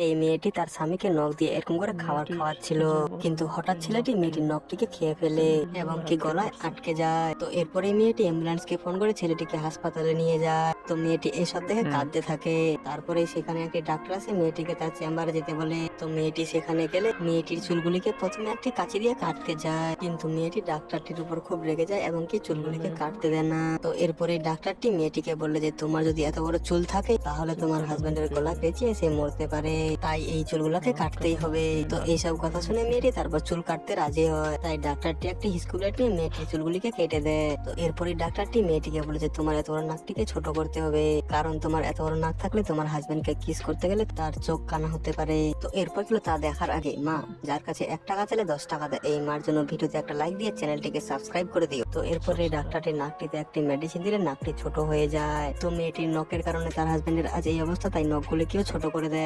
এই মেয়েটি তার স্বামীকে নখ দিয়ে এরকম করে খাবার খাওয়াচ্ছিল, কিন্তু হঠাৎ ছেলেটি মেয়েটির নখটিকে খেয়ে ফেলে এবং কি গলায় আটকে যায়। তো এরপরে মেয়েটি অ্যাম্বুলেন্সকে ফোন করে ছেলেটিকে হাসপাতালে নিয়ে যায়। তো মেয়েটি এসব দেখে কাঁদতে থাকে। তারপরে সেখানে একটি ডাক্তার আছে মেয়েটিকে তার চেম্বারে যেতে বলে। তো মেয়েটি সেখানে গেলে মেয়েটির চুলগুলিকে প্রথমে একটি কাঁচি দিয়ে কাটতে যায়, কিন্তু মেয়েটি ডাক্তারটির উপর খুব রেগে যায় এবং কি চুলগুলিকে কাটতে দেয় না। তো এরপরে ডাক্তারটি মেয়েটিকে বললে যে তোমার যদি এত বড় চুল থাকে তাহলে তোমার হাজবেন্ডের গলা পেঁচিয়ে সে মরতে পারে, তাই এই চুলগুলোকে কাটতেই হবে। তো এইসব কথা শুনে মেয়েটি তারপর চুল কাটতে রাজি হয়। তাই ডাক্তারটি একটি স্কুলেট নিয়ে মেয়েটির চুলগুলিকে কেটে দেয়। তো এরপরে ডাক্তারটি মেয়েটিকে বলে যে তোমার এত বড় নাকটিকে ছোট করতে হবে, কারণ তোমার এত বড় নাক থাকলে তোমার হাজবেন্ডকে কিস করতে গেলে তার চোখ কানা হতে পারে। তো এরপর ছিল তা দেখার আগে মা যার কাছে 1 টাকা চাইলে 10 টাকা দেয়, এই মার জন্য ভিডিওতে একটা লাইক দিয়ে চ্যানেলটিকে সাবস্ক্রাইব করে দিও। তো এরপরে ডাক্তারটি নাকটিতে একটি মেডিসিন দিলে নাকটি ছোট হয়ে যায়। তো মেয়েটির নখের কারণে তার হাজবেন্ডের আজ এই অবস্থা, তাই নখগুলিকেও ছোট করে দেয়।